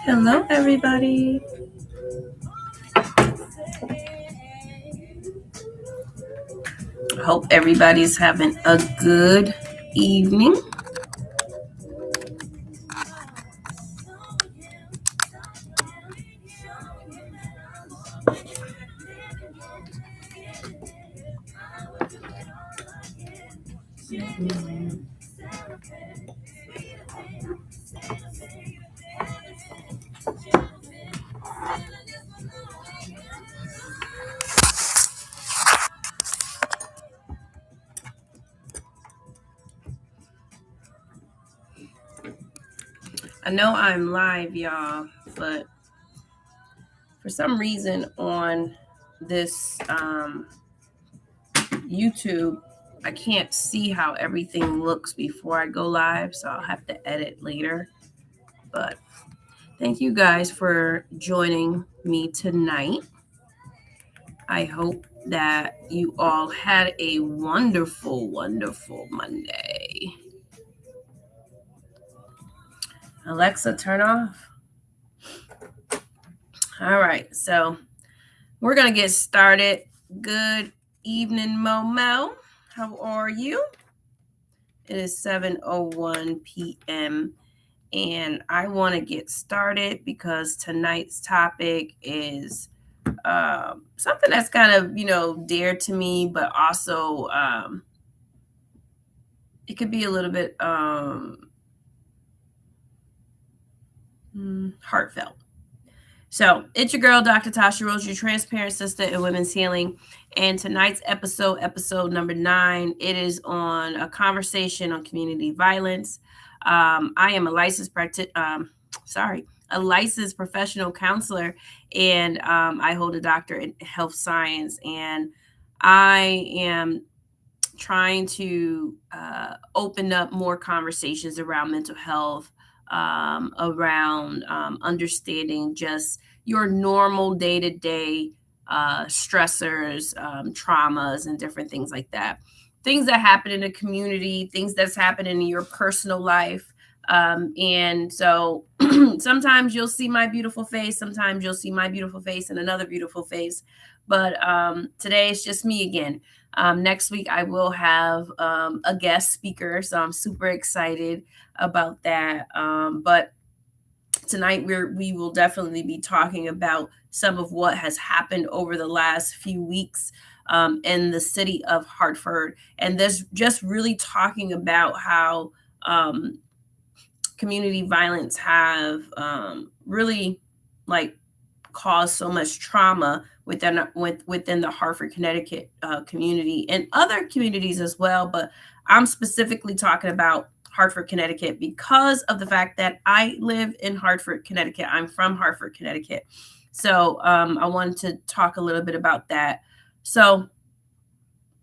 Hello, everybody. Hope everybody's having a good evening. I know I'm live, y'all, but for some reason on this YouTube, I can't see how everything looks before I go live, so I'll have to edit later. But thank you guys for joining me tonight. I hope that you all had a wonderful, wonderful Monday. Alexa, turn off. All right, so we're going to get started. Good evening, Momo. How are you? It is 7:01 p.m. and I want to get started because tonight's topic is something that's kind of, dear to me, but also it could be a little bit heartfelt. So it's your girl, Dr. Tasha Rose, your transparent sister in women's healing. And tonight's episode number 9, it is on a conversation on community violence. I am a licensed professional counselor, and I hold a doctorate in health science. And I am trying to open up more conversations around mental health, around understanding just your normal day-to-day stressors, traumas, and different things like that. Things that happen in the community, things that's happening in your personal life. And so sometimes you'll see my beautiful face. Sometimes you'll see my beautiful face and another beautiful face. But today it's just me again. Next week, I will have a guest speaker, so I'm super excited about that. But tonight, we will definitely be talking about some of what has happened over the last few weeks in the city of Hartford. And this just really talking about how community violence have really caused so much trauma within the Hartford, Connecticut community and other communities as well. But I'm specifically talking about Hartford, Connecticut because of the fact that I live in Hartford, Connecticut. I'm from Hartford, Connecticut. So I wanted to talk a little bit about that. So,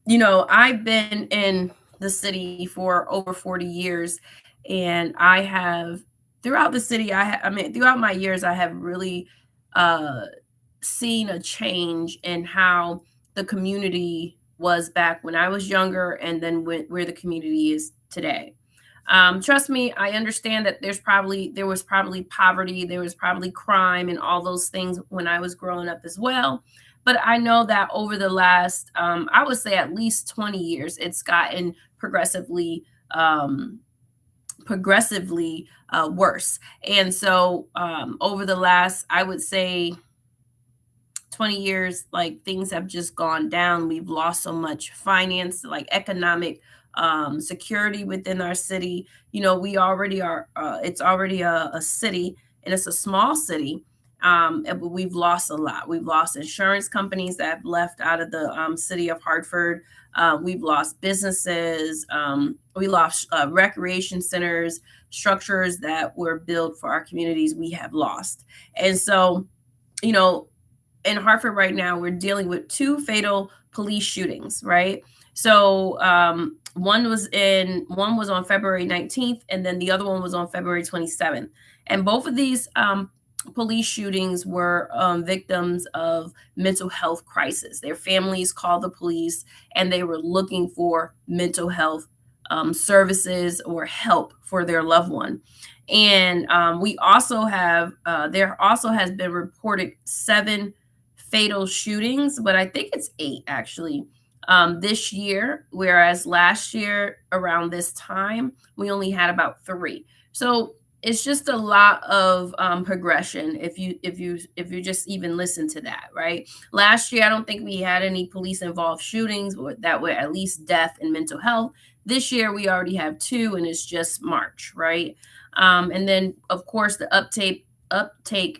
I've been in the city for over 40 years, and I have throughout the city, throughout my years, I have really seen a change in how the community was back when I was younger and then where the community is today. Trust me, I understand that there was probably poverty, there was probably crime and all those things when I was growing up as well. But I know that over the last, I would say at least 20 years, it's gotten progressively worse. And so over the last, I would say 20 years, things have just gone down. We've lost so much finance, economic security within our city. We already are, it's already a city, and it's a small city. But we've lost a lot. We've lost insurance companies that have left out of the city of Hartford. We've lost businesses. We lost recreation centers, structures that were built for our communities. We have lost. And so, in Hartford right now, we're dealing with 2 fatal police shootings, right? So One was on February 19th, and then the other one was on February 27th. And both of these police shootings were victims of mental health crisis. Their families called the police, and they were looking for mental health services or help for their loved one. And we also have there also has been reported 7 fatal shootings, but I think it's 8 actually this year, whereas last year around this time we only had about 3. So it's just a lot of progression if you just even listen to that, right? Last year I don't think we had any police involved shootings that were at least death and mental health. This year we already have 2, and it's just March, right? And then of course the uptake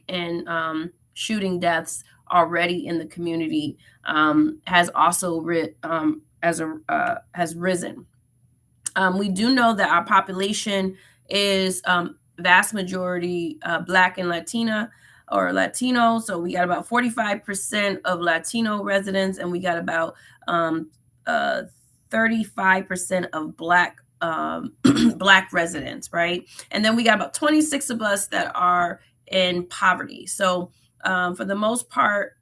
in shooting deaths already in the community has also has risen. We do know that our population is vast majority Black and Latino. So we got about 45% of Latino residents, and we got about 35% of Black Black residents, right? And then we got about 26 of us that are in poverty. So for the most part,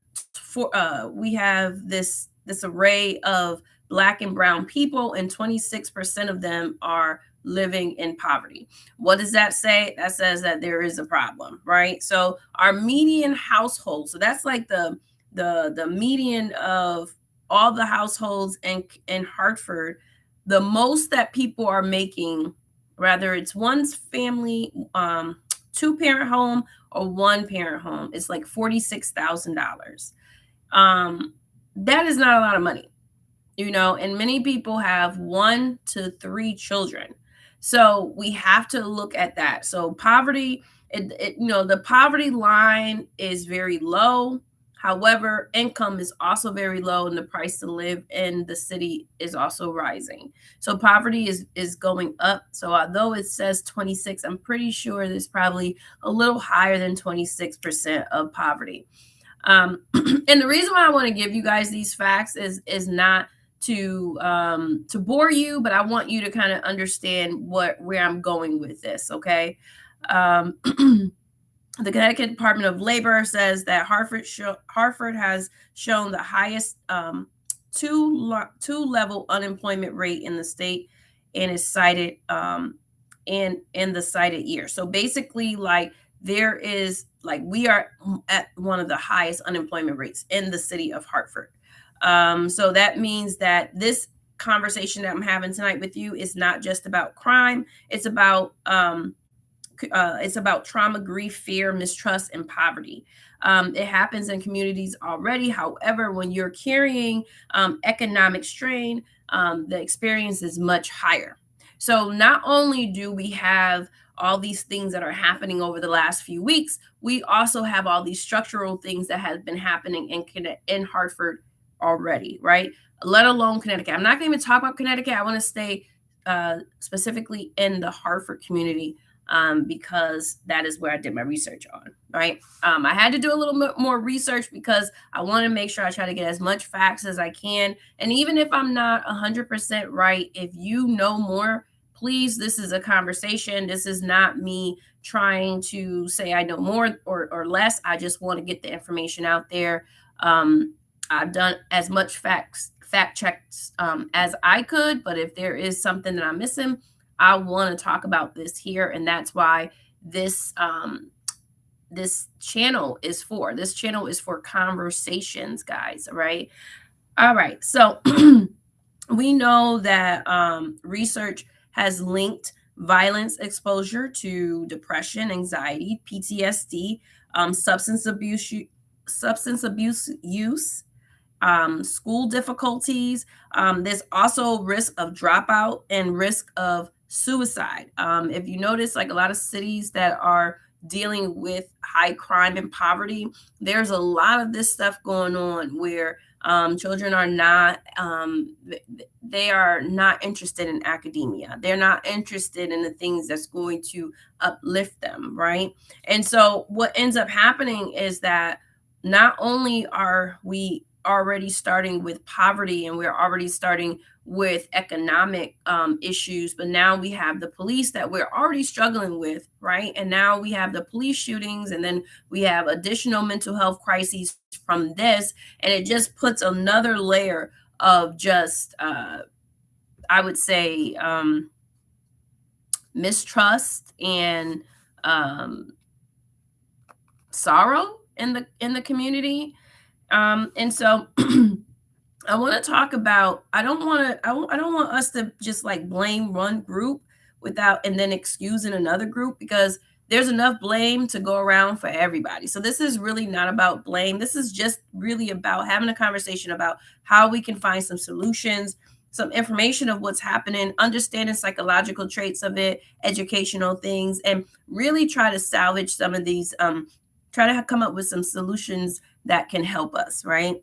we have this array of Black and brown people, and 26% of them are living in poverty. What does that say? That says that there is a problem, right? So our median household, so that's like the median of all the households in Hartford, the most that people are making, whether it's one's family, 2-parent home or 1-parent home, it's like $46,000. That is not a lot of money, and many people have 1 to 3 children. So we have to look at that. So poverty, the poverty line is very low. However, income is also very low, and the price to live in the city is also rising. So poverty is going up. So although it says 26, I'm pretty sure there's probably a little higher than 26% of poverty. And the reason why I want to give you guys these facts is not to bore you, but I want you to kind of understand where I'm going with this. Okay. The Connecticut Department of Labor says that Hartford has shown the highest two-level unemployment rate in the state, and is cited in the cited year. So basically, like we are at one of the highest unemployment rates in the city of Hartford. So that means that this conversation that I'm having tonight with you is not just about crime. It's about trauma, grief, fear, mistrust, and poverty. It happens in communities already. However, when you're carrying economic strain, the experience is much higher. So not only do we have all these things that are happening over the last few weeks, we also have all these structural things that have been happening in Hartford already, right? Let alone Connecticut. I'm not going to even talk about Connecticut. I want to stay specifically in the Hartford community. Because that is where I did my research on, right? I had to do a little bit more research because I want to make sure I try to get as much facts as I can. And even if I'm not 100% right, if you know more, please, this is a conversation. This is not me trying to say I know more or less. I just want to get the information out there. I've done as much fact checks as I could, but if there is something that I'm missing, I want to talk about this here, and that's why this channel is for. This channel is for conversations, guys. Right? All right. So we know that research has linked violence exposure to depression, anxiety, PTSD, substance abuse use. School difficulties. There's also risk of dropout and risk of suicide. If you notice, like a lot of cities that are dealing with high crime and poverty, there's a lot of this stuff going on where children are not they are not interested in academia. They're not interested in the things that's going to uplift them, right? And so what ends up happening is that not only are we already starting with poverty, and we're already starting with economic issues, but now we have the police that we're already struggling with, right? And now we have the police shootings, and then we have additional mental health crises from this, and it just puts another layer of just, I would say, mistrust and um, sorrow in the community. And so I want to talk about, I don't want us to just like blame one group without and then excusing another group, because there's enough blame to go around for everybody. So this is really not about blame. This is just really about having a conversation about how we can find some solutions, some information of what's happening, understanding psychological traits of it, educational things, and really try to salvage some of these, try to come up with some solutions that can help us, right?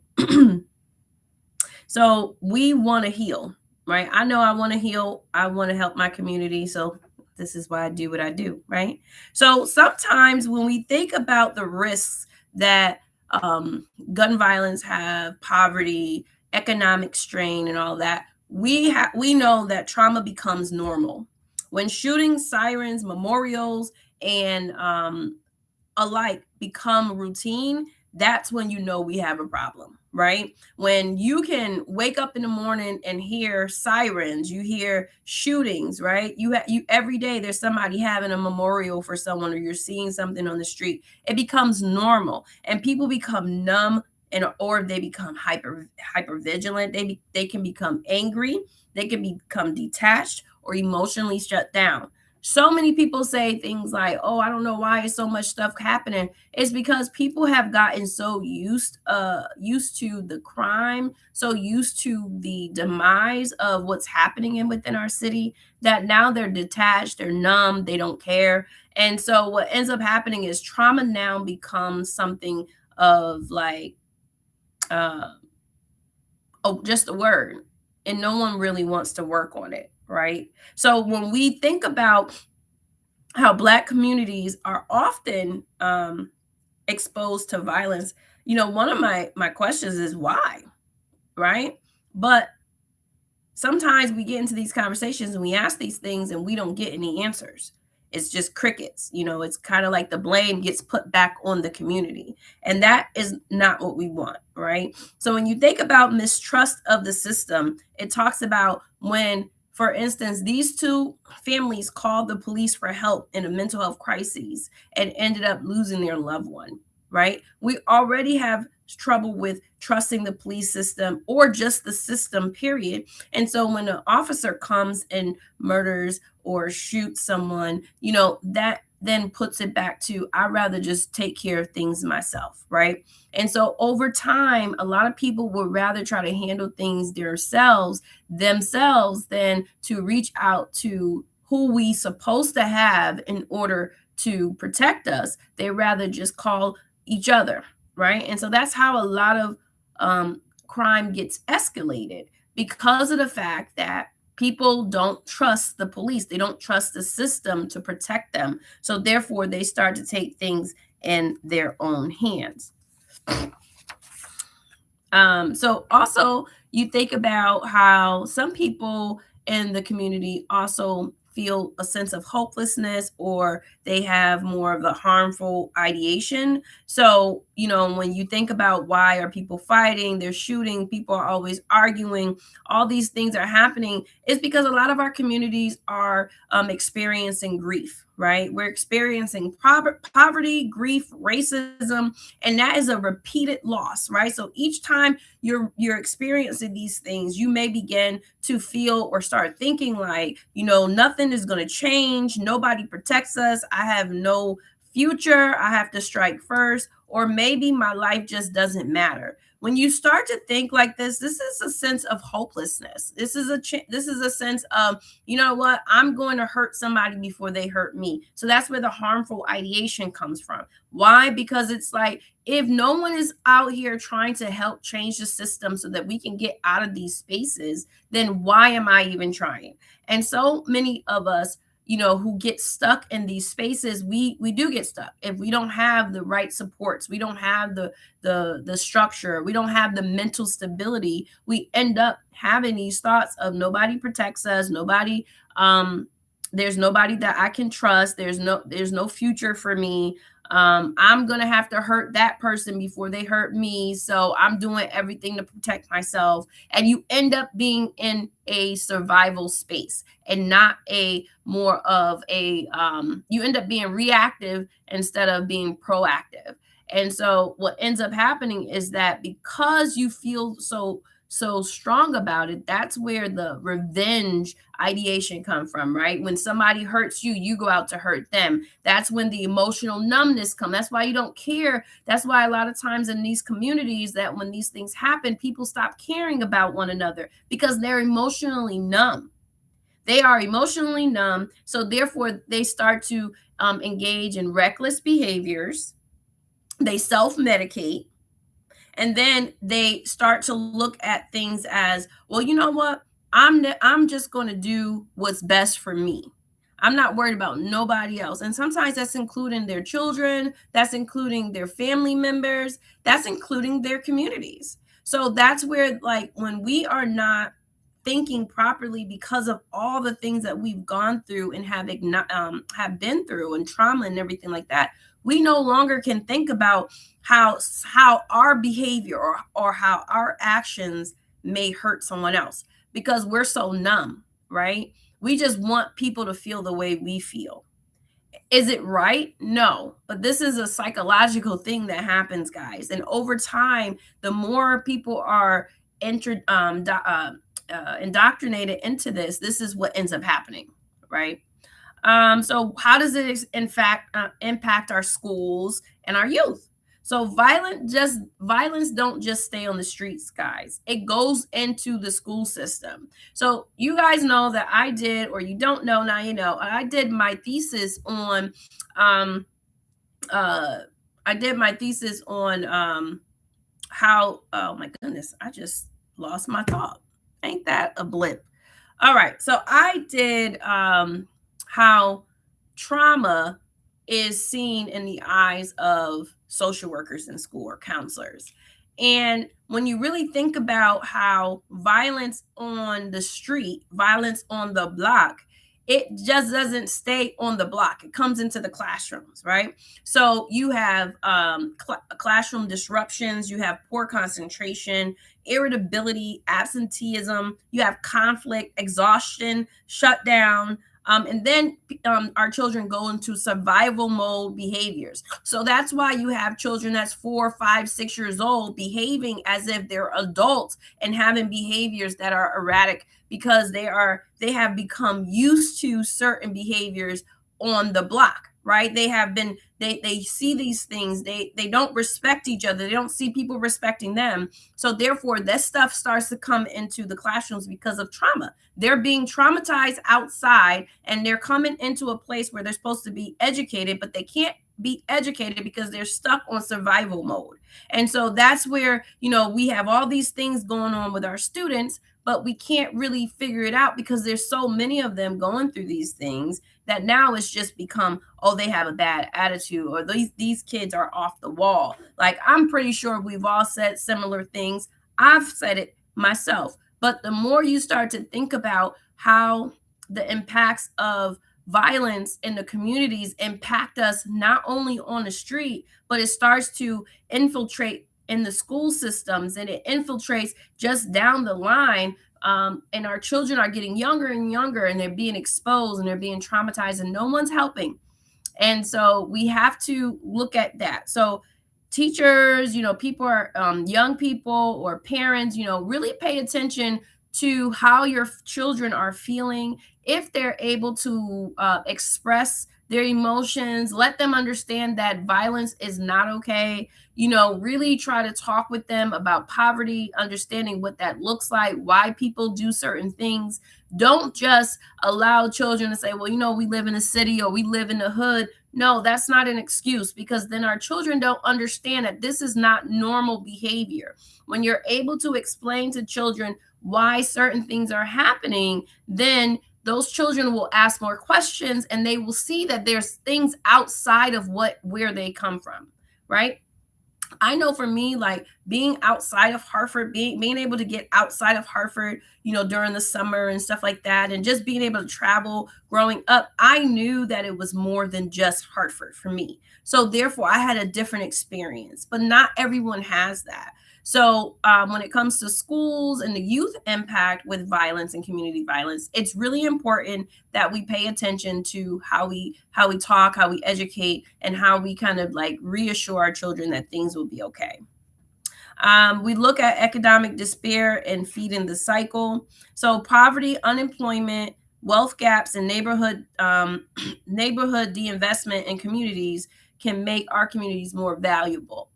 So we want to heal, right? I know I want to heal. I want to help my community. So this is why I do what I do, right? So sometimes when we think about the risks that gun violence have, poverty, economic strain, and all that, we know that trauma becomes normal when shootings, sirens, memorials, and alike become routine. That's when you know we have a problem, right? When you can wake up in the morning and hear sirens, you hear shootings, right? You every day there's somebody having a memorial for someone, or you're seeing something on the street. It becomes normal, and people become numb, and or they become hyper vigilant. They can become angry, they can become detached or emotionally shut down. So many people say things like, "Oh, I don't know why is so much stuff happening." It's because people have gotten so used to the crime, so used to the demise of what's happening within our city, that now they're detached, they're numb, they don't care. And so what ends up happening is trauma now becomes something of like, uh oh, just a word, and no one really wants to work on it, right? So when we think about how Black communities are often exposed to violence, one of my questions is why, right? But sometimes we get into these conversations and we ask these things and we don't get any answers. It's just crickets. It's kind of like the blame gets put back on the community. And that is not what we want, right? So when you think about mistrust of the system, it talks about when, for instance, these two families called the police for help in a mental health crisis and ended up losing their loved one, right? We already have trouble with trusting the police system or just the system, period. And so when an officer comes and murders or shoots someone, that then puts it back to, I'd rather just take care of things myself, right? And so over time, a lot of people would rather try to handle things themselves than to reach out to who we supposed to have in order to protect us. They rather just call each other, right? And so that's how a lot of crime gets escalated, because of the fact that people don't trust the police. They don't trust the system to protect them. So therefore, they start to take things in their own hands. So also, you think about how some people in the community also feel a sense of hopelessness, or they have more of a harmful ideation. So, when you think about why are people fighting, they're shooting, people are always arguing, all these things are happening, is because a lot of our communities are experiencing grief, right? We're experiencing poverty, grief, racism, and that is a repeated loss, right? So each time you're experiencing these things, you may begin to feel or start thinking like, nothing is going to change, nobody protects us, I have no future, I have to strike first, or maybe my life just doesn't matter. When you start to think like this is a sense of hopelessness. This is a sense of, you know what, I'm going to hurt somebody before they hurt me. So that's where the harmful ideation comes from. Why? Because it's like, if no one is out here trying to help change the system so that we can get out of these spaces, then why am I even trying? And so many of us, who get stuck in these spaces. We do get stuck if we don't have the right supports, we don't have the structure, we don't have the mental stability. We end up having these thoughts of nobody protects us, nobody there's nobody that I can trust, there's no future for me. I'm gonna have to hurt that person before they hurt me, so I'm doing everything to protect myself. And you end up being in a survival space and not a more of a you end up being reactive instead of being proactive. And so what ends up happening is that because you feel so strong about it, that's where the revenge ideation come from, right? When somebody hurts you, you go out to hurt them. That's when the emotional numbness come. That's why you don't care. That's why a lot of times in these communities, that when these things happen, people stop caring about one another because they're emotionally numb. They are emotionally numb, so therefore they start to engage in reckless behaviors. They self-medicate, and then they start to look at things as, well, you know what, I'm just going to do what's best for me. I'm not worried about nobody else. And sometimes that's including their children, that's including their family members, that's including their communities. So that's where, like, when we are not thinking properly because of all the things that we've gone through and have been through, and trauma and everything like that, we no longer can think about how our behavior or how our actions may hurt someone else because we're so numb, right? We just want people to feel the way we feel. Is it right? No, but this is a psychological thing that happens, guys. And over time, the more people are indoctrinated into this is what ends up happening, right? So how does it in fact impact our schools and our youth? So violence don't just stay on the streets, guys. It goes into the school system. So you guys know that I did, or you don't know, now you know, I did my thesis on uh I did my thesis on how, oh my goodness, I just lost my thought. Ain't that a blip? All right. So I did how trauma is seen in the eyes of social workers in school or counselors. And when you really think about how violence on the street, violence on the block, it just doesn't stay on the block. It comes into the classrooms, right? So you have classroom disruptions, you have poor concentration, irritability, absenteeism, you have conflict, exhaustion, shutdown. And then our children go into survival mode behaviors. So that's why you have children that's 4, 5, 6 years old behaving as if they're adults and having behaviors that are erratic because they have become used to certain behaviors on the block, right? They see these things, they don't respect each other, they don't see people respecting them. So therefore that stuff starts to come into the classrooms because of trauma. They're being traumatized outside and they're coming into a place where they're supposed to be educated, but they can't be educated because they're stuck on survival mode. And so that's where, we have all these things going on with our students, but we can't really figure it out because there's so many of them going through these things that now it's just become, oh, they have a bad attitude, or these kids are off the wall. Like, I'm pretty sure we've all said similar things. I've said it myself. But the more you start to think about how the impacts of violence in the communities impact us not only on the street, but it starts to infiltrate in the school systems, and it infiltrates just down the line. And our children are getting younger and younger, and they're being exposed and they're being traumatized, and no one's helping. And so we have to look at that. So teachers, people are young people or parents, really pay attention to how your children are feeling. If they're able to express their emotions, let them understand that violence is not okay. Really try to talk with them about poverty, understanding what that looks like, why people do certain things. Don't just allow children to say, well, we live in a city or we live in the hood. No, that's not an excuse, because then our children don't understand that this is not normal behavior. When you're able to explain to children why certain things are happening, then those children will ask more questions, and they will see that there's things outside of where they come from, right? I know for me, like being outside of Hartford, being able to get outside of Hartford, during the summer and stuff like that, and just being able to travel growing up, I knew that it was more than just Hartford for me. So therefore, I had a different experience, but not everyone has that. So when it comes to schools and the youth impact with violence and community violence, it's really important that we pay attention to how we talk, how we educate, and how we kind of like reassure our children that things will be okay. We look at economic despair and feeding the cycle. So poverty, unemployment, wealth gaps, and neighborhood deinvestment in communities can make our communities more vulnerable.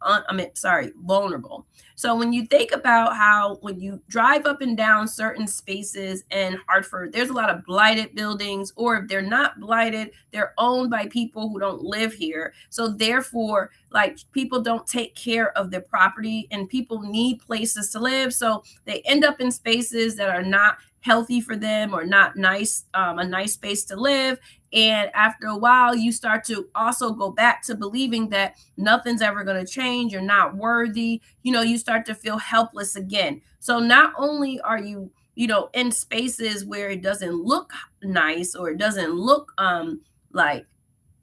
So when you think about how when you drive up and down certain spaces in Hartford, there's a lot of blighted buildings, or if they're not blighted, they're owned by people who don't live here. So therefore, like people don't take care of their property, and people need places to live. So they end up in spaces that are not healthy for them or not nice, a nice space to live. And after a while, you start to also go back to believing that nothing's ever going to change. You're not worthy. You start to feel helpless again. So not only are you, in spaces where it doesn't look nice, or it doesn't look like,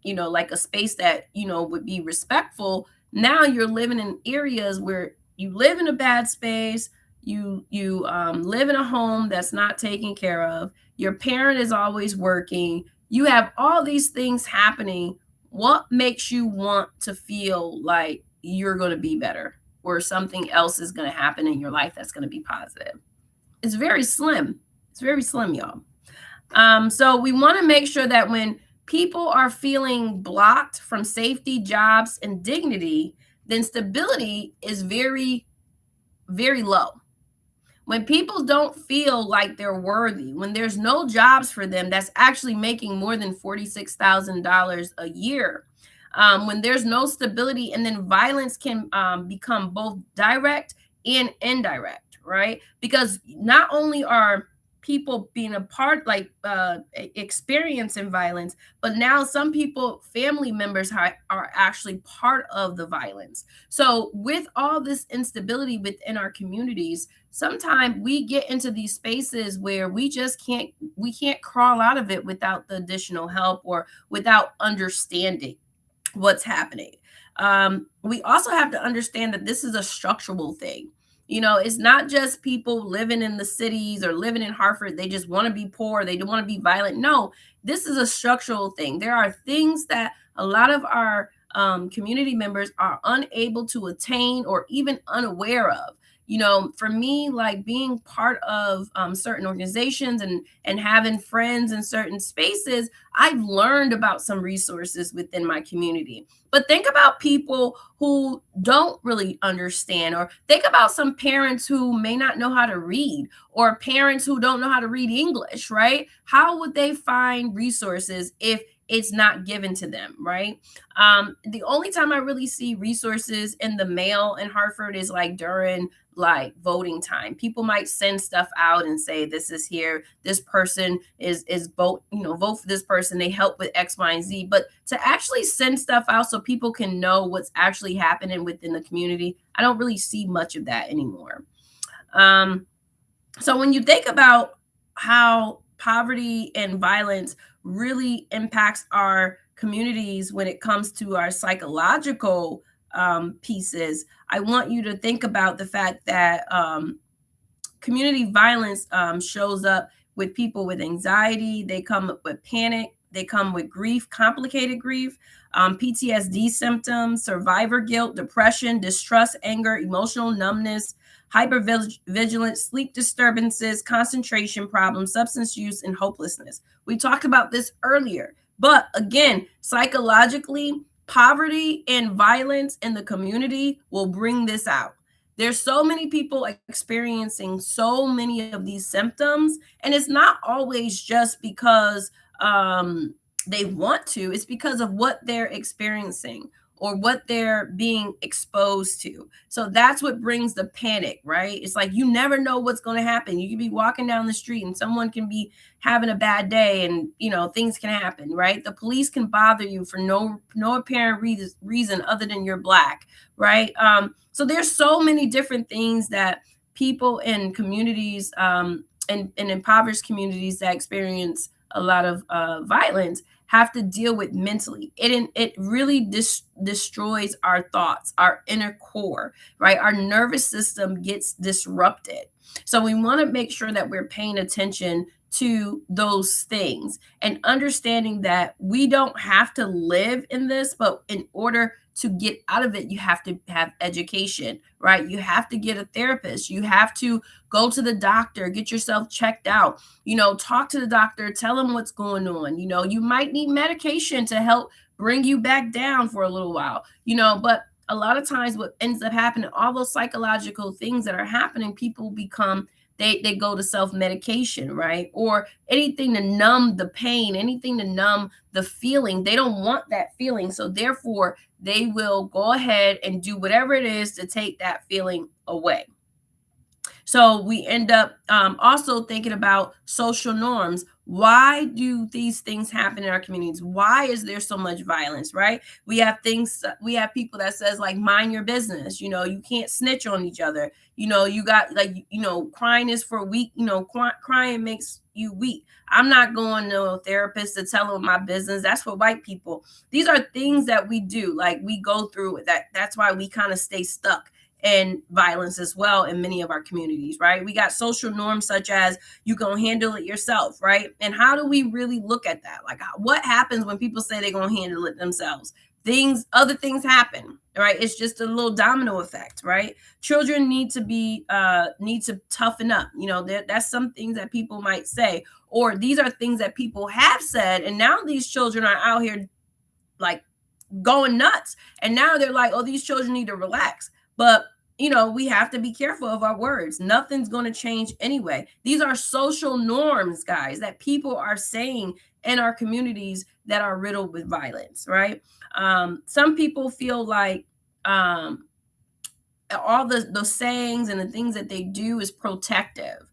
like a space that, would be respectful. Now you're living in areas where you live in a bad space. You live in a home that's not taken care of. Your parent is always working. You have all these things happening. What makes you want to feel like you're going to be better, or something else is going to happen in your life that's going to be positive? It's very slim. It's very slim, y'all. So we want to make sure that when people are feeling blocked from safety, jobs, and dignity, then stability is very, very low. When people don't feel like they're worthy, when there's no jobs for them that's actually making more than $46,000 a year, when there's no stability, and then violence can become both direct and indirect, right? Because not only are people being a part, like experiencing violence, but now some people, family members are actually part of the violence. So with all this instability within our communities, sometimes we get into these spaces where we can't crawl out of it without the additional help, or without understanding what's happening. We also have to understand that this is a structural thing. It's not just people living in the cities or living in Hartford. They just want to be poor. They don't want to be violent. No, this is a structural thing. There are things that a lot of our community members are unable to attain, or even unaware of. For me, like being part of certain organizations, and having friends in certain spaces, I've learned about some resources within my community. But think about people who don't really understand, or think about some parents who may not know how to read, or parents who don't know how to read English, right? How would they find resources if it's not given to them, right? The only time I really see resources in the mail in Hartford is like during like voting time. People might send stuff out and say, this is here, this person is vote for this person, they help with X, Y, and Z. But to actually send stuff out so people can know what's actually happening within the community, I don't really see much of that anymore. So when you think about how poverty and violence really impacts our communities when it comes to our psychological pieces, I want you to think about the fact that community violence shows up with people with anxiety. They come up with panic. They come with grief, complicated grief, PTSD symptoms, survivor guilt, depression, distrust, anger, emotional numbness, hypervigilance, sleep disturbances, concentration problems, substance use, and hopelessness. We talked about this earlier. But again, psychologically, poverty and violence in the community will bring this out. There's so many people experiencing so many of these symptoms, and it's not always just because they want to. It's because of what they're experiencing, or what they're being exposed to. So that's what brings the panic, right? It's like you never know what's going to happen. You could be walking down the street and someone can be having a bad day, and things can happen, right? The police can bother you for no apparent reason other than you're black, right? So there's so many different things that people in communities, and impoverished communities that experience a lot of violence have to deal with mentally. It really destroys our thoughts, our inner core, right? Our nervous system gets disrupted. So we want to make sure that we're paying attention to those things and understanding that we don't have to live in this, but in order to get out of it, you have to have education, right? You have to get a therapist. You have to go to the doctor, get yourself checked out, talk to the doctor, tell them what's going on. You might need medication to help bring you back down for a little while, but a lot of times what ends up happening, all those psychological things that are happening, people become they go to self-medication, right? Or anything to numb the pain, anything to numb the feeling. They don't want that feeling. So therefore, they will go ahead and do whatever it is to take that feeling away. So we end up also thinking about social norms. Why do these things happen in our communities? Why is there so much violence, right? We have people that says like, mind your business. You can't snitch on each other. You got crying is for weak, crying makes you weak. I'm not going to a therapist to tell them my business. That's for white people. These are things that we do. Like we go through that. That's why we kind of stay stuck and violence as well in many of our communities, right? We got social norms such as you gonna handle it yourself, right? And how do we really look at that? Like what happens when people say they're gonna handle it themselves? Other things happen, right? It's just a little domino effect, right? Children need to toughen up. That's some things that people might say, or these are things that people have said, and now these children are out here like going nuts, and now they're like, oh, these children need to relax. But we have to be careful of our words. Nothing's going to change anyway. These are social norms, guys, that people are saying in our communities that are riddled with violence, right? Some people feel like all those sayings and the things that they do is protective.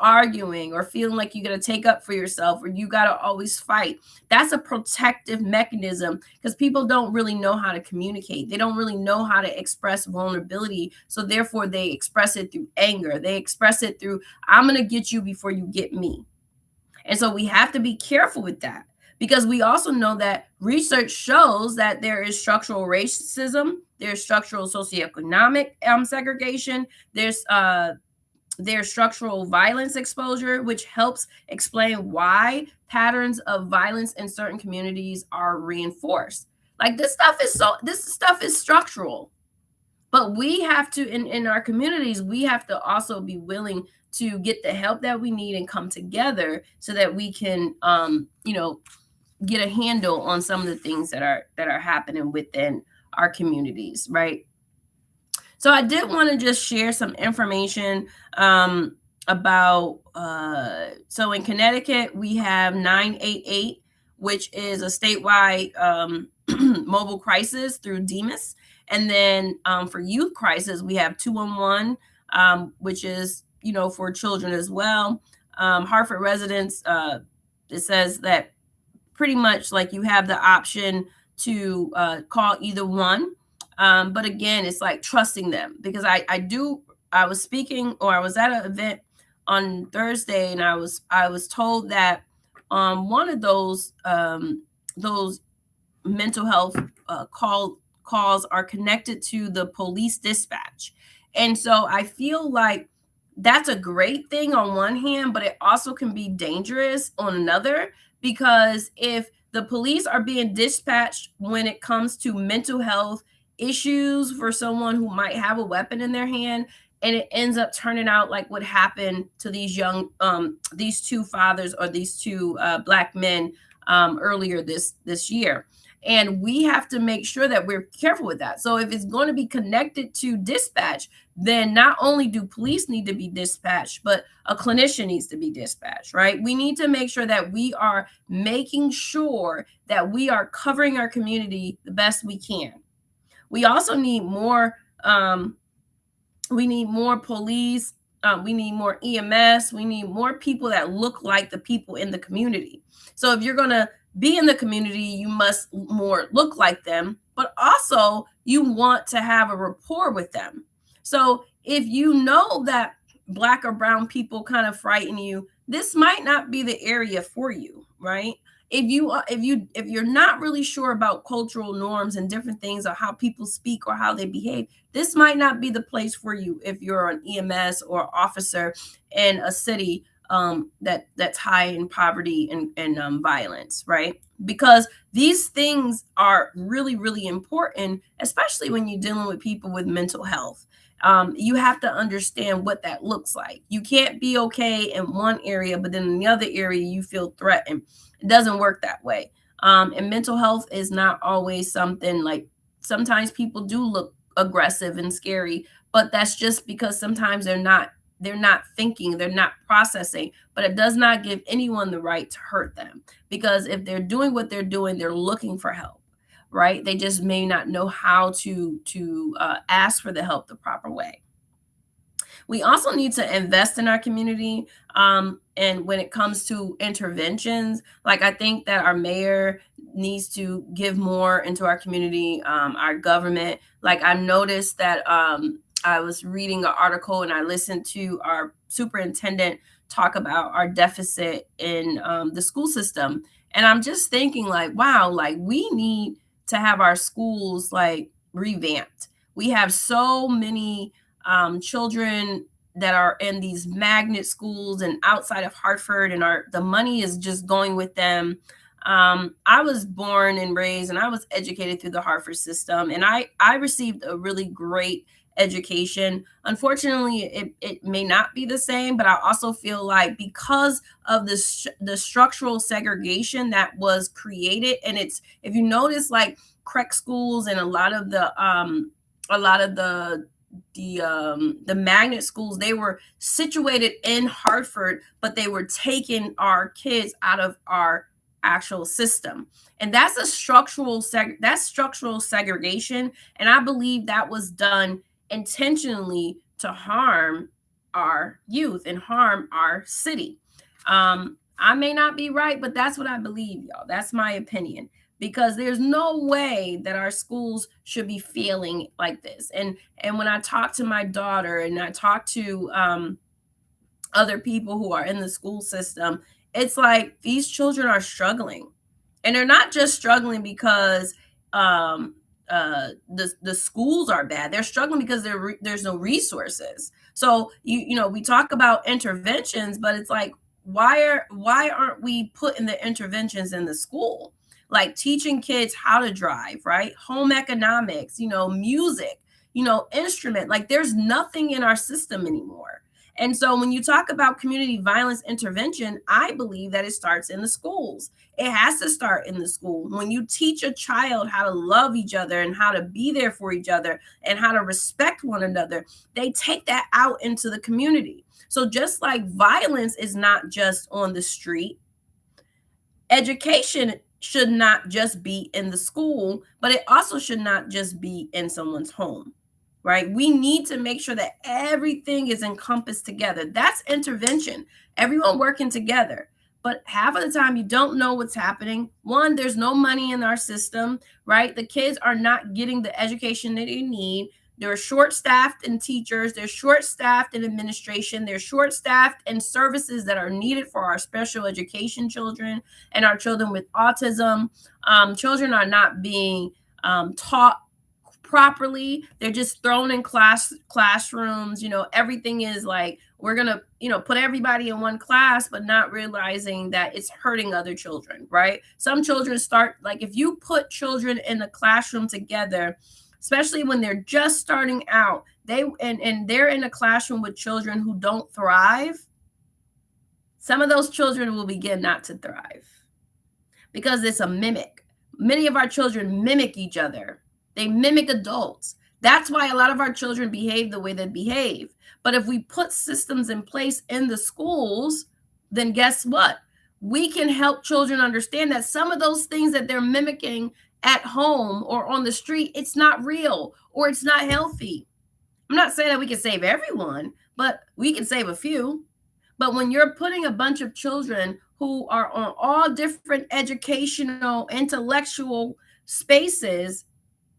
Arguing or feeling like you got to take up for yourself or you got to always fight. That's a protective mechanism because people don't really know how to communicate. They don't really know how to express vulnerability. So therefore, they express it through anger. They express it through, I'm going to get you before you get me. And so we have to be careful with that because we also know that research shows that there is structural racism, there's structural socioeconomic segregation, there's structural violence exposure, which helps explain why patterns of violence in certain communities are reinforced. Like this stuff is structural, but we have to, in our communities, we have to also be willing to get the help that we need and come together so that we can, get a handle on some of the things that are happening within our communities, right? So I did want to just share some information about, so in Connecticut, we have 988, which is a statewide mobile crisis through DEMIS. And then for youth crisis, we have 211, which is, for children as well. Hartford residents, it says that pretty much like you have the option to call either one. But again, it's like trusting them because I was speaking or I was at an event on Thursday and I was told that one of those mental health calls are connected to the police dispatch. And so I feel like that's a great thing on one hand, but it also can be dangerous on another because if the police are being dispatched when it comes to mental health issues for someone who might have a weapon in their hand and it ends up turning out like what happened to these two fathers or these two black men earlier this year. And we have to make sure that we're careful with that. So if it's going to be connected to dispatch, then not only do police need to be dispatched, but a clinician needs to be dispatched, right? We need to make sure that we are making sure that we are covering our community the best we can. We also need more we need more police. We need more EMS. We need more people that look like the people in the community. So if you're going to be in the community, you must more look like them, but also you want to have a rapport with them. So if you know that black or brown people kind of frighten you, this might not be the area for you, right? If you're not really sure about cultural norms and different things or how people speak or how they behave, this might not be the place for you if you're an EMS or officer in a city that's high in poverty and violence, right? Because these things are really, really important, especially when you're dealing with people with mental health. You have to understand what that looks like. You can't be okay in one area, but then in the other area, you feel threatened. It doesn't work that way. And mental health is not always something like sometimes people do look aggressive and scary, but that's just because sometimes they're not thinking, they're not processing, but it does not give anyone the right to hurt them, because if they're doing what they're doing, they're looking for help, right? They just may not know how to ask for the help the proper way. We also need to invest in our community. And when it comes to interventions, like I think that our mayor needs to give more into our community, our government. Like I noticed that I was reading an article and I listened to our superintendent talk about our deficit in the school system. And I'm just thinking, like, wow, like we need to have our schools like revamped. We have so many children that are in these magnet schools and outside of Hartford, and the money is just going with them. I was born and raised, and I was educated through the Hartford system, and I received a really great education. Unfortunately, it may not be the same, but I also feel like because of the structural segregation that was created, and it's if you notice like Crack schools and a lot of the magnet schools, they were situated in Hartford, but they were taking our kids out of our actual system. And that's that's structural segregation, and I believe that was done intentionally to harm our youth and harm our city. I may not be right, but that's what I believe, y'all. That's my opinion, because there's no way that our schools should be feeling like this. And when I talk to my daughter and I talk to other people who are in the school system, it's like these children are struggling, and they're not just struggling because the schools are bad. They're struggling because there's no resources. So we talk about interventions, but it's like why aren't we putting the interventions in the school? Like teaching kids how to drive, right? Home economics, music, instrument. Like there's nothing in our system anymore. And so when you talk about community violence intervention, I believe that it starts in the schools. It has to start in the school. When you teach a child how to love each other and how to be there for each other and how to respect one another, they take that out into the community. So just like violence is not just on the street, education should not just be in the school, but it also should not just be in someone's home. Right? We need to make sure that everything is encompassed together. That's intervention. Everyone working together. But half of the time, you don't know what's happening. One, there's no money in our system, right? The kids are not getting the education that they need. They're short-staffed in teachers. They're short-staffed in administration. They're short-staffed in services that are needed for our special education children and our children with autism. Children are not being taught properly. They're just thrown in classrooms. Everything is like we're gonna put everybody in one class, but not realizing that it's hurting other children, right? Some children start, like, if you put children in a classroom together, especially when they're just starting out, and they're in a classroom with children who don't thrive, some of those children will begin not to thrive because it's a mimic. Many of our children mimic each other. They mimic adults. That's why a lot of our children behave the way they behave. But if we put systems in place in the schools, then guess what? We can help children understand that some of those things that they're mimicking at home or on the street, it's not real or it's not healthy. I'm not saying that we can save everyone, but we can save a few. But when you're putting a bunch of children who are on all different educational, intellectual spaces,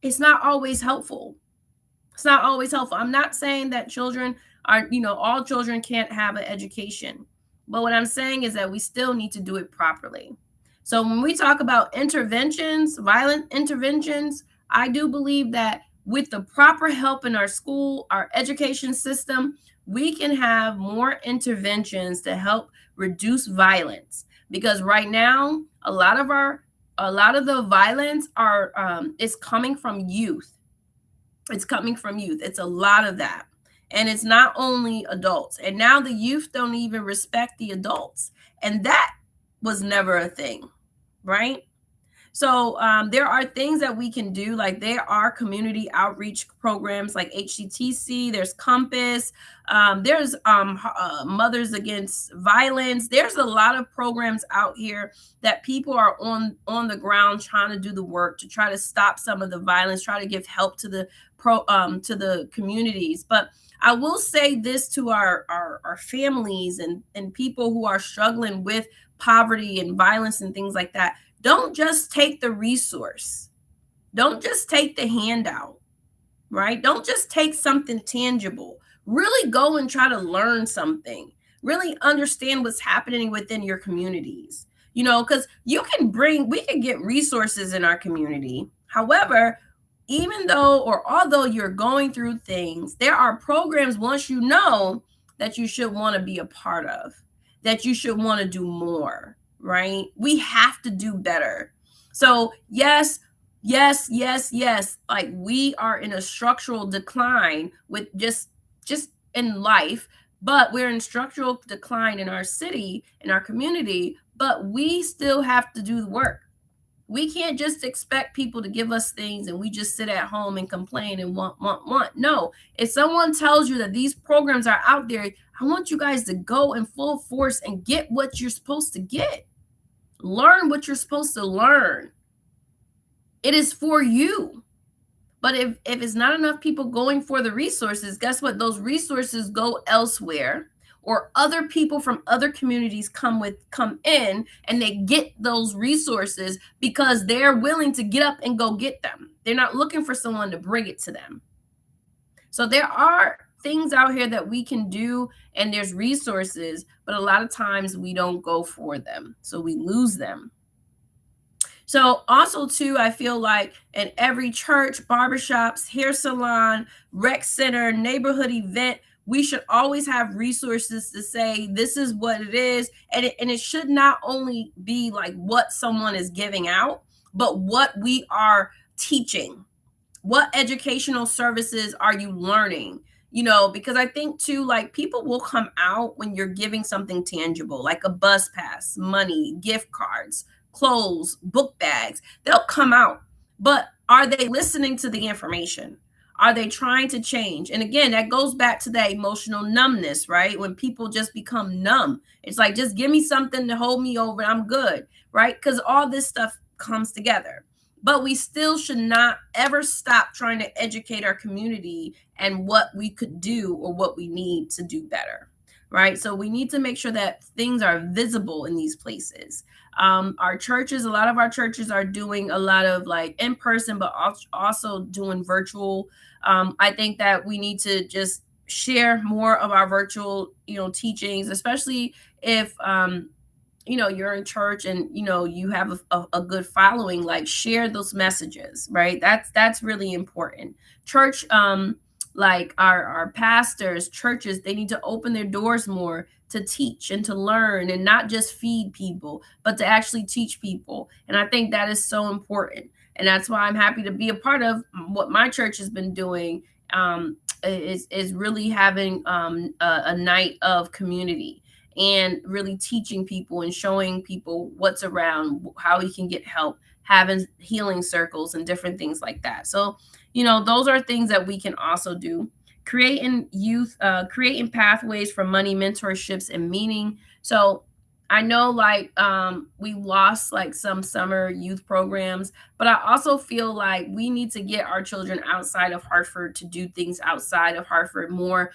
it's not always helpful. It's not always helpful. I'm not saying that children are, all children can't have an education. But what I'm saying is that we still need to do it properly. So when we talk about interventions, violent interventions, I do believe that with the proper help in our school, our education system, we can have more interventions to help reduce violence. Because right now, a lot of the violence are is coming from youth. It's coming from youth. It's a lot of that. And it's not only adults. And now the youth don't even respect the adults. And that was never a thing, right? So there are things that we can do. Like there are community outreach programs like HCTC, there's Compass, there's Mothers Against Violence. There's a lot of programs out here that people are on the ground trying to do the work to try to stop some of the violence, try to give help to the to the communities. But I will say this to our families and people who are struggling with poverty and violence and things like that. Don't just take the resource. Don't just take the handout, right? Don't just take something tangible. Really go and try to learn something. Really understand what's happening within your communities. Because we can get resources in our community. However, even though or although you're going through things, there are programs once you know that you should want to be a part of, that you should want to do more, right? We have to do better. So yes, yes, yes, yes. Like we are in a structural decline with just in life, but we're in structural decline in our city, in our community, but we still have to do the work. We can't just expect people to give us things and we just sit at home and complain and want. No, if someone tells you that these programs are out there, I want you guys to go in full force and get what you're supposed to get. Learn what you're supposed to learn. It is for you. But if it's not enough people going for the resources, guess what? Those resources go elsewhere, or other people from other communities come in and they get those resources because they're willing to get up and go get them. They're not looking for someone to bring it to them. So there are things out here that we can do and there's resources, but a lot of times we don't go for them. So we lose them. So also too, I feel like in every church, barbershops, hair salon, rec center, neighborhood event, we should always have resources to say this is what it is. And it should not only be like what someone is giving out, but what we are teaching. What educational services are you learning? Because I think too, like people will come out when you're giving something tangible, like a bus pass, money, gift cards, clothes, book bags. They'll come out. But are they listening to the information? Are they trying to change? And again, that goes back to that emotional numbness, right? When people just become numb. It's like, just give me something to hold me over. I'm good, right? Because all this stuff comes together. But we still should not ever stop trying to educate our community and what we could do or what we need to do better, right? So we need to make sure that things are visible in these places. Our churches, a lot of our churches are doing a lot of like in person, but also doing virtual. I think that we need to just share more of our virtual, teachings, especially if you're in church and you have a good following. Like share those messages, right? That's really important. Church, like our pastors, churches, they need to open their doors more to teach and to learn and not just feed people, but to actually teach people. And I think that is so important. And that's why I'm happy to be a part of what my church has been doing, is really having a night of community and really teaching people and showing people what's around, how you can get help, having healing circles and different things like that. So, those are things that we can also do. Creating pathways for money, mentorships, and meaning. So I know like we lost like some summer youth programs, but I also feel like we need to get our children outside of Hartford to do things outside of Hartford more.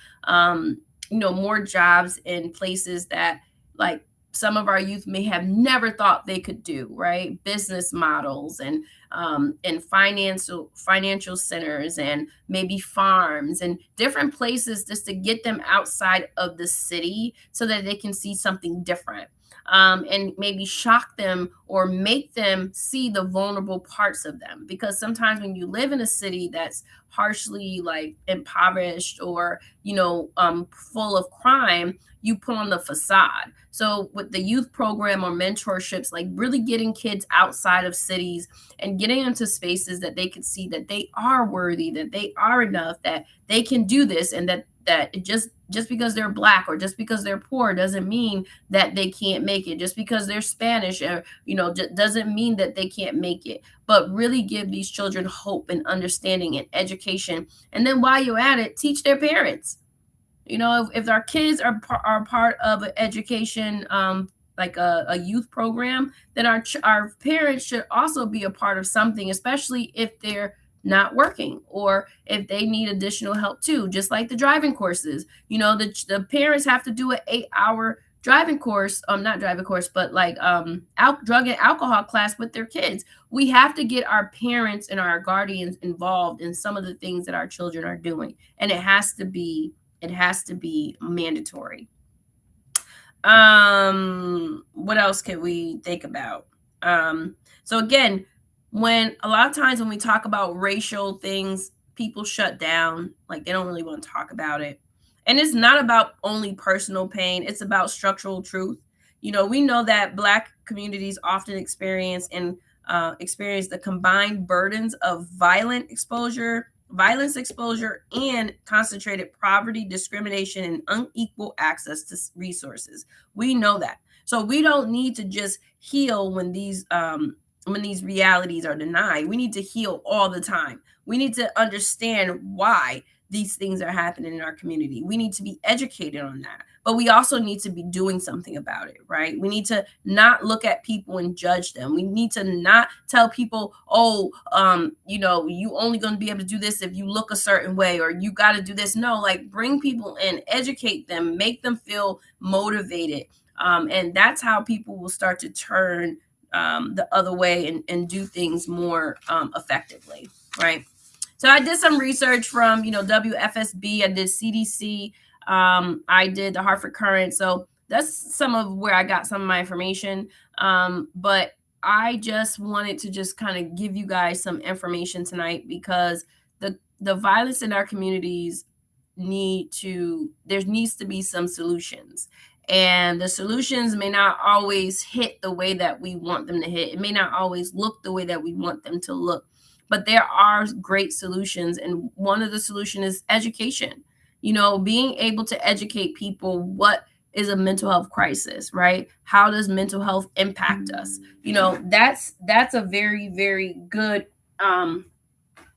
More jobs in places that like some of our youth may have never thought they could do, right? Business models and financial centers and maybe farms and different places, just to get them outside of the city so that they can see something different, and maybe shock them or make them see the vulnerable parts of them. Because sometimes when you live in a city that's harshly like impoverished or full of crime, you put on the facade. So with the youth program or mentorships, like really getting kids outside of cities and getting into spaces that they can see that they are worthy, that they are enough, that they can do this, and that just because they're black or just because they're poor doesn't mean that they can't make it. Just because they're Spanish or doesn't mean that they can't make it. But really give these children hope and understanding and education. And then while you're at it, teach their parents. If our kids are part of an education, like a youth program, then our parents should also be a part of something, especially if they're not working or if they need additional help too. Just like the driving courses, the parents have to do an 8-hour driving course, not driving course, but like drug and alcohol class with their kids. We have to get our parents and our guardians involved in some of the things that our children are doing, and it has to be mandatory. What else can we think about? So again, when a lot of times when we talk about racial things, people shut down, like they don't really want to talk about it. And it's not about only personal pain, it's about structural truth. We know that Black communities often experience the combined burdens of violence exposure, and concentrated poverty, discrimination, and unequal access to resources. We know that. So we don't need to just heal when these realities are denied. We need to heal all the time. We need to understand why these things are happening in our community. We need to be educated on that. But we also need to be doing something about it, right? We need to not look at people and judge them. We need to not tell people, oh, you only going to be able to do this if you look a certain way, or you got to do this. No, like bring people in, educate them, make them feel motivated. And that's how people will start to turn the other way and do things more effectively, right? So I did some research from, WFSB. I did CDC. I did the Hartford Current. So that's some of where I got some of my information. But I just wanted to just kind of give you guys some information tonight, because the violence in our communities there needs to be some solutions. And the solutions may not always hit the way that we want them to hit. It may not always look the way that we want them to look. But there are great solutions. And one of the solutions is education. Being able to educate people what is a mental health crisis, right? How does mental health impact us? That's a very, very good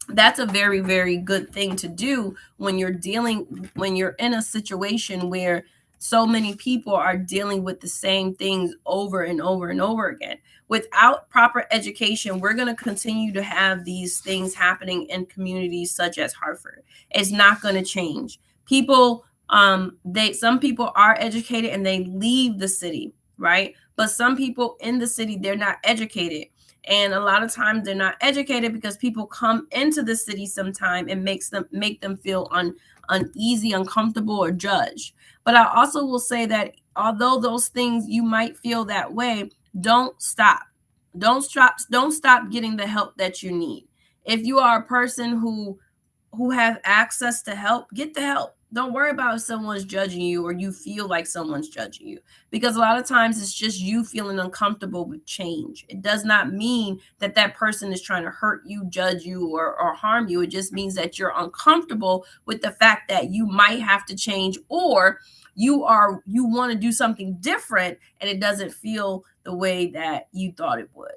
very good thing to do when you're in a situation where so many people are dealing with the same things over and over and over again. Without proper education, we're going to continue to have these things happening in communities such as Hartford. It's not going to change. Some people are educated and they leave the city, right? But some people in the city, they're not educated. And a lot of times they're not educated because people come into the city sometime and make them feel uneasy, uncomfortable, or judged. But I also will say that although those things you might feel that way, don't stop. Don't stop getting the help that you need. If you are a person who have access to help, get the help. Don't worry about if someone's judging you or you feel like someone's judging you, because a lot of times it's just you feeling uncomfortable with change. It does not mean that that person is trying to hurt you, judge you, or harm you. It just means that you're uncomfortable with the fact that you might have to change, or you want to do something different and it doesn't feel the way that you thought it would,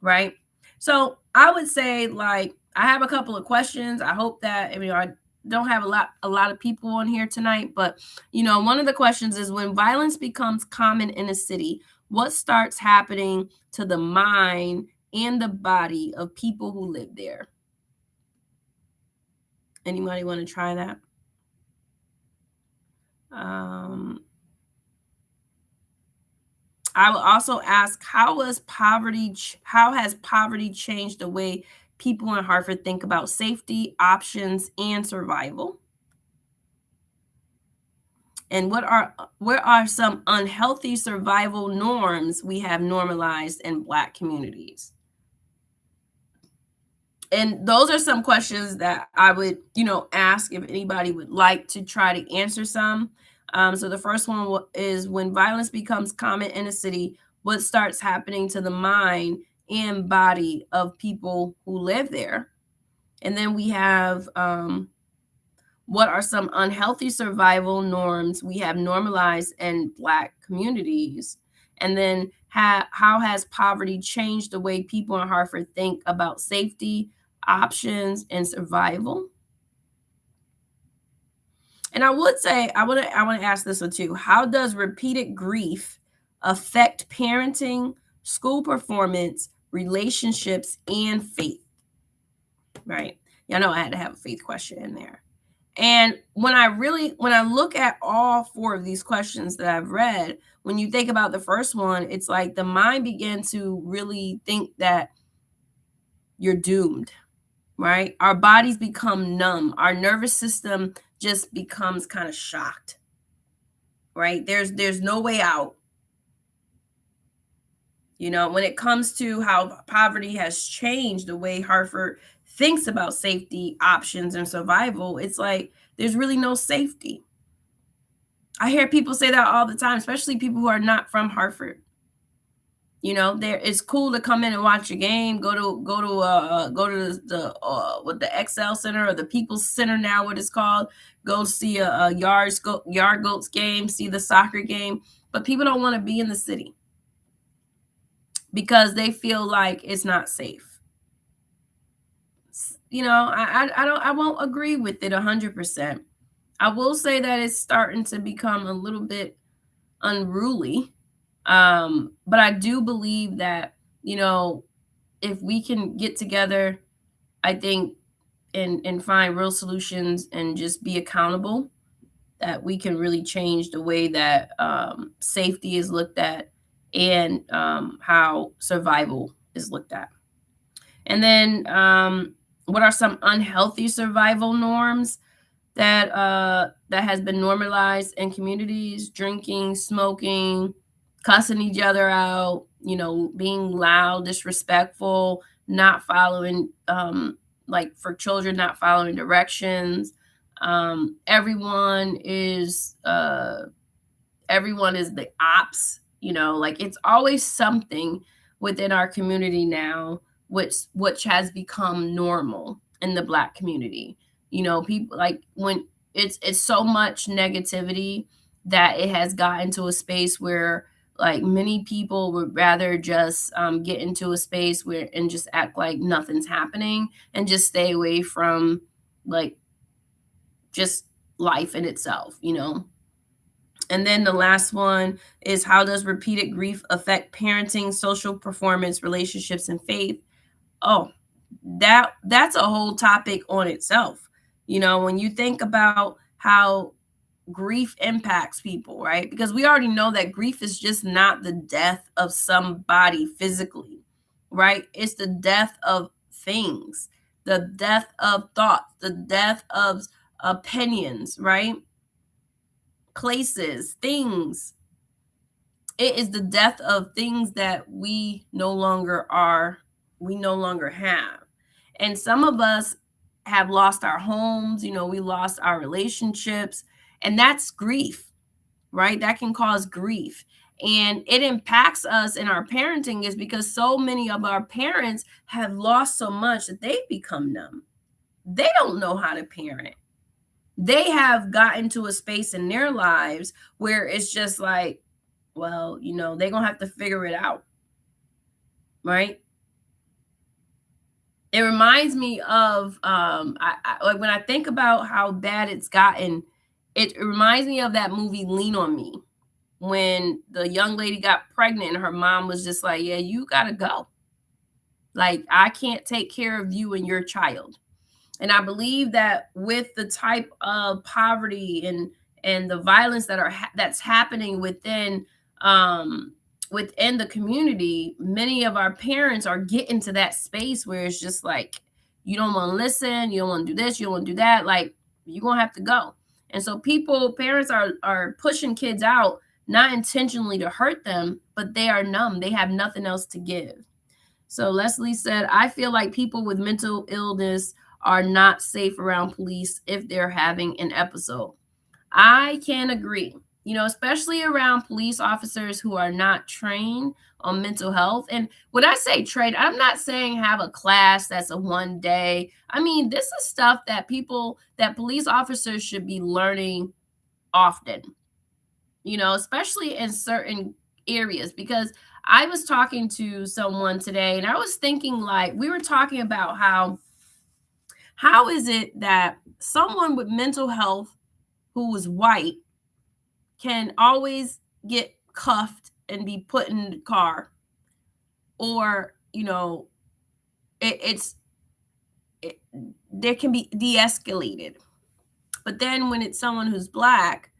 right? So I would say, like, I have a couple of questions. I hope that, I don't have a lot of people on here tonight, but one of the questions is, when violence becomes common in a city, what starts happening to the mind and the body of people who live there? Anybody want to try that? Um, I will also ask, how has poverty changed the way people in Hartford think about safety, options, and survival? And what are some unhealthy survival norms we have normalized in Black communities? And those are some questions that I would, ask if anybody would like to try to answer some. So the first one is, when violence becomes common in a city, what starts happening to the mind and body of people who live there? And then we have, what are some unhealthy survival norms we have normalized in Black communities? And then how has poverty changed the way people in Hartford think about safety, options, and survival? And I would say, I want to ask this one too. How does repeated grief affect parenting, school performance, relationships, and faith? Right. Y'all know I had to have a faith question in there. And when I look at all four of these questions that I've read, when you think about the first one, it's like the mind began to really think that you're doomed, right? Our bodies become numb. Our nervous system just becomes kind of shocked, right? There's no way out. When it comes to how poverty has changed the way Hartford thinks about safety, options, and survival, it's like there's really no safety. I hear people say that all the time, especially people who are not from Hartford. There it's cool to come in and watch a game, go to what the XL Center or the People's Center now, what it's called, go see a yard goats game, see the soccer game, but people don't want to be in the city because they feel like it's not safe. I won't agree with it 100%. I will say that it's starting to become a little bit unruly. But I do believe that, if we can get together, I think, and find real solutions and just be accountable, that we can really change the way that safety is looked at, and how survival is looked at. And then, what are some unhealthy survival norms that has been normalized in communities? Drinking, smoking, cussing each other out, being loud, disrespectful, not following, like for children, not following directions. Everyone is the ops, like it's always something within our community now, which has become normal in the Black community. People, like, when it's so much negativity that it has gotten to a space where, like, many people would rather just get into a space where and just act like nothing's happening and just stay away from, like, just life in itself. And then the last one is, how does repeated grief affect parenting, social performance, relationships, and faith? Oh, that's a whole topic on itself. When you think about how grief impacts people, right? Because we already know that grief is just not the death of somebody physically, right? It's the death of things, the death of thoughts, the death of opinions, right? Places, things. It is the death of things that we no longer have. And some of us have lost our homes, we lost our relationships, and that's grief, right? That can cause grief. And it impacts us in our parenting, is because so many of our parents have lost so much that they've become numb. They don't know how to parent. They have gotten to a space in their lives where it's just like, well, they're going to have to figure it out, right? It reminds me of, like, when I think about how bad it's gotten, it reminds me of that movie Lean on Me. when the young lady got pregnant and her mom was just like, yeah, you gotta go. Like, I can't take care of you and your child. And I believe that with the type of poverty and the violence that's happening um within the community, many of our parents are getting to that space where it's just like, you don't want to listen, you don't want to do this, you don't want to do that, like, you're gonna have to go. And so parents are pushing kids out, not intentionally to hurt them, but they are numb, they have nothing else to give. So Leslie said, I feel like people with mental illness are not safe around police if they're having an episode. I can agree, especially around police officers who are not trained on mental health. And when I say trained, I'm not saying have a class that's a 1 day. I mean, this is stuff that police officers should be learning often, especially in certain areas. Because I was talking to someone today and I was thinking, like, we were talking about how is it that someone with mental health who is white can always get cuffed and be put in the car, or it's it, there can be de-escalated, but then when it's someone who's black,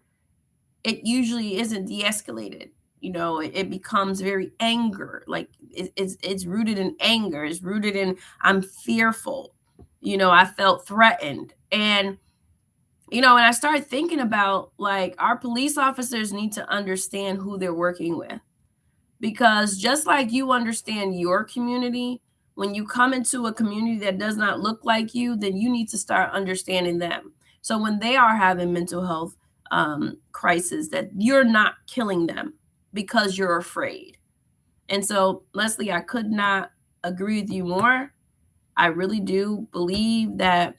it usually isn't de-escalated. It becomes very anger, like it's rooted in anger, it's rooted in, I'm fearful, I felt threatened. And I started thinking about, like, our police officers need to understand who they're working with, because just like you understand your community, when you come into a community that does not look like you, then you need to start understanding them. So when they are having mental health crisis, that you're not killing them because you're afraid. And so, Leslie, I could not agree with you more. I really do believe that,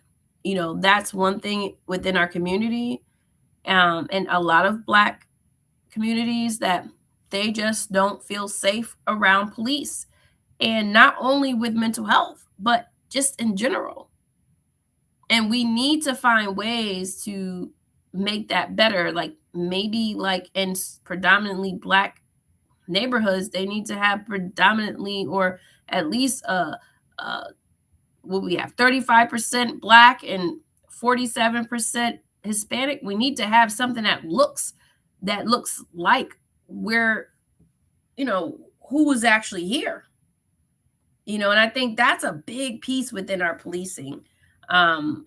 that's one thing within our community, and a lot of Black communities, that they just don't feel safe around police. And not only with mental health, but just in general. And we need to find ways to make that better. Like, maybe, like, in predominantly Black neighborhoods, they need to have predominantly, or at least what we have, 35% Black and 47% Hispanic. We need to have something that looks like where, who was actually here. And I think that's a big piece within our policing. And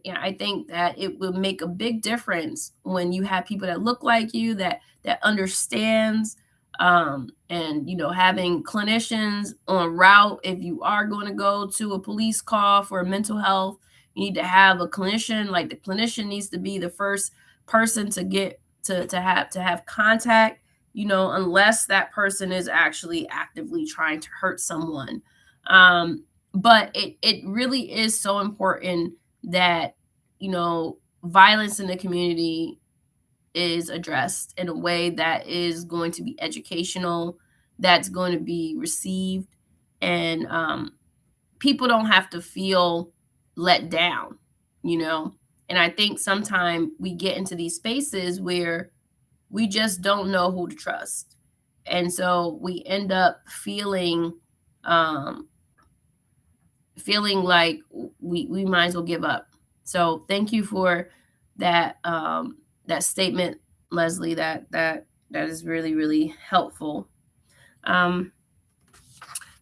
I think that it will make a big difference when you have people that look like you, that understands, and having clinicians on route. If you are going to go to a police call for mental health, you need to have a clinician. Like, the clinician needs to be the first person to get to have contact, unless that person is actually actively trying to hurt someone. But it really is so important that, violence in the community is addressed in a way that is going to be educational, that's going to be received, and people don't have to feel let down, And I think sometimes we get into these spaces where we just don't know who to trust. And so we end up um, feeling like we might as well give up. So thank you for that statement, Leslie. That is really, really helpful. Um,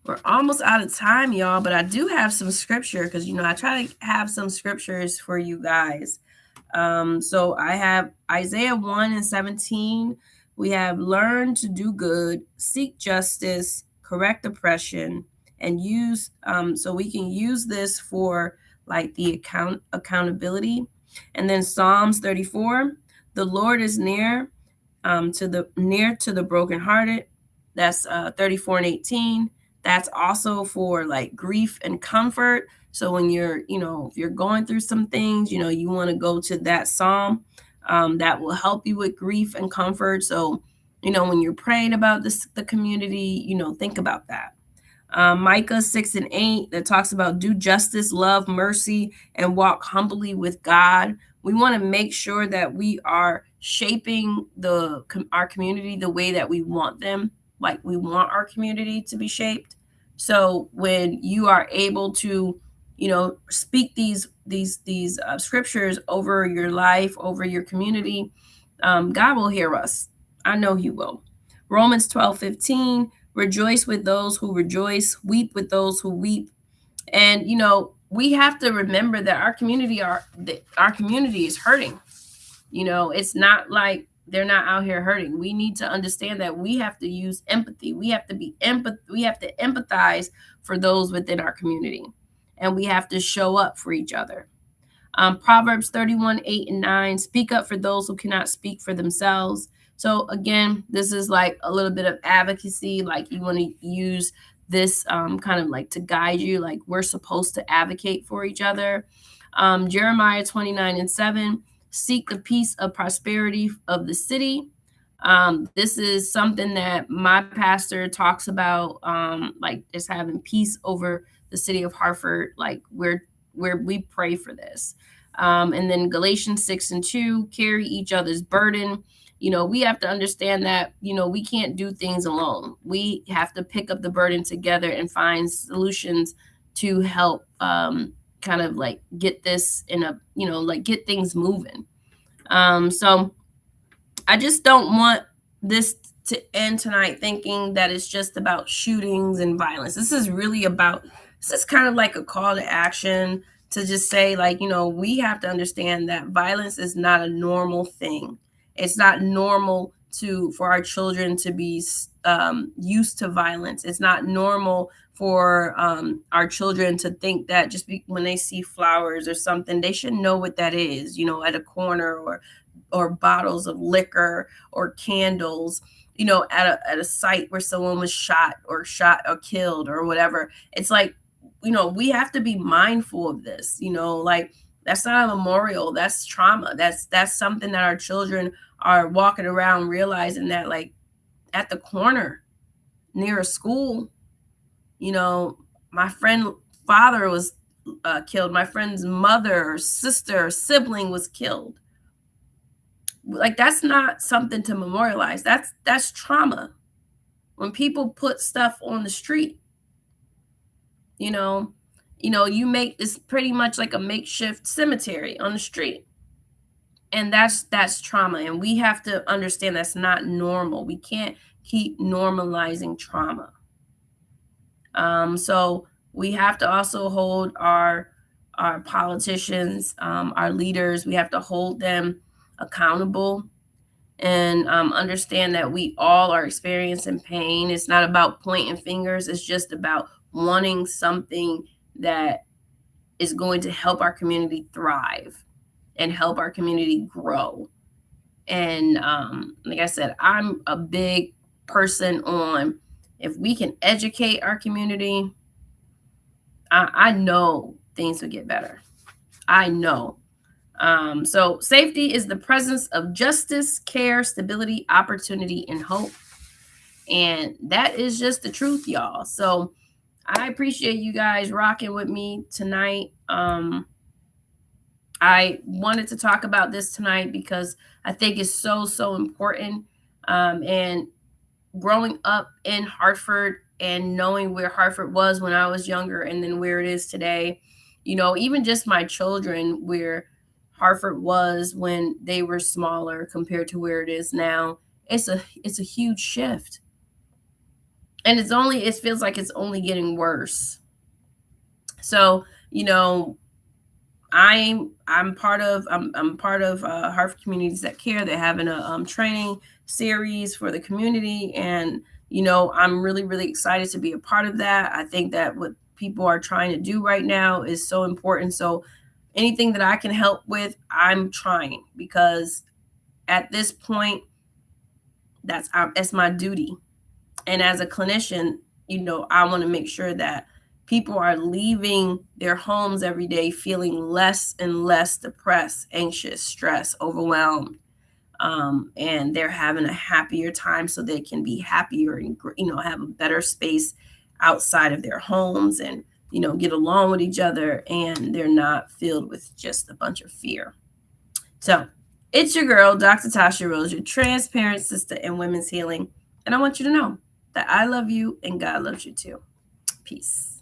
we're almost out of time, y'all, but I do have some scripture, because I try to have some scriptures for you guys. So I have Isaiah 1:17. We have, learn to do good, seek justice, correct oppression, and use, so we can use this for, like, the accountability. And then Psalms 34, the Lord is near to the brokenhearted. That's 34:18. That's also for, like, grief and comfort. So when if you're going through some things, you want to go to that psalm, that will help you with grief and comfort. So, when you're praying about the community, think about that. Micah 6:8, that talks about do justice, love mercy, and walk humbly with God. We want to make sure that we are shaping our community the way that we want them, like we want our community to be shaped. So when you are able to, speak these scriptures over your life, over your community, God will hear us. I know He will. Romans 12:15. Rejoice with those who rejoice, weep with those who weep. And we have to remember that our community is hurting. It's not like they're not out here hurting. We need to understand that we have to use empathy. We have to we have to empathize for those within our community, and we have to show up for each other. Proverbs 31:8 and 9. Speak up for those who cannot speak for themselves. So again, this is like a little bit of advocacy. Like you want to use this kind of like to guide you. Like we're supposed to advocate for each other. Jeremiah 29:7. Seek the peace of prosperity of the city. This is something that my pastor talks about, like just having peace over the city of Hartford. Like where we pray for this. And then Galatians 6:2, carry each other's burden. We have to understand that, we can't do things alone. We have to pick up the burden together and find solutions to help kind of like get this in a, like get things moving. So I just don't want this to end tonight thinking that it's just about shootings and violence. This is kind of like a call to action to just say, like, we have to understand that violence is not a normal thing. It's not normal for our children to be used to violence. It's not normal for our children to think that just when they see flowers or something, they should know what that is, at a corner, or bottles of liquor or candles, at a site where someone was shot or killed or whatever. It's like, we have to be mindful of this, like that's not a memorial, that's trauma. That's something that our children are walking around realizing that, like, at the corner near a school, my friend's father was killed. My friend's mother or sister or sibling was killed. Like, that's not something to memorialize. That's trauma. When people put stuff on the street, you make this pretty much like a makeshift cemetery on the street. And that's trauma. And we have to understand that's not normal. We can't keep normalizing trauma. So we have to also hold our politicians, our leaders, we have to hold them accountable, and understand that we all are experiencing pain. It's not about pointing fingers. It's just about wanting something that is going to help our community thrive and help our community grow. And like I said, I'm a big person on, if we can educate our community, I know things will get better. I know. So safety is the presence of justice, care, stability, opportunity, and hope. And that is just the truth, y'all. So I appreciate you guys rocking with me tonight. I wanted to talk about this tonight because I think it's so, so important. And growing up in Hartford and knowing where Hartford was when I was younger and then where it is today, even just my children, where Hartford was when they were smaller compared to where it is now, it's a huge shift. And it feels like it's only getting worse. So, I'm part of Hartford Communities That Care. They're having a training series for the community, and I'm really, really excited to be a part of that. I think that what people are trying to do right now is so important. So anything that I can help with, I'm trying, because at this point, that's my duty. And as a clinician, I want to make sure that people are leaving their homes every day feeling less and less depressed, anxious, stressed, overwhelmed, and they're having a happier time so they can be happier and have a better space outside of their homes, and get along with each other, and they're not filled with just a bunch of fear. So it's your girl, Dr. Tasha Rose, your transparent sister in women's healing. And I want you to know that I love you and God loves you too. Peace.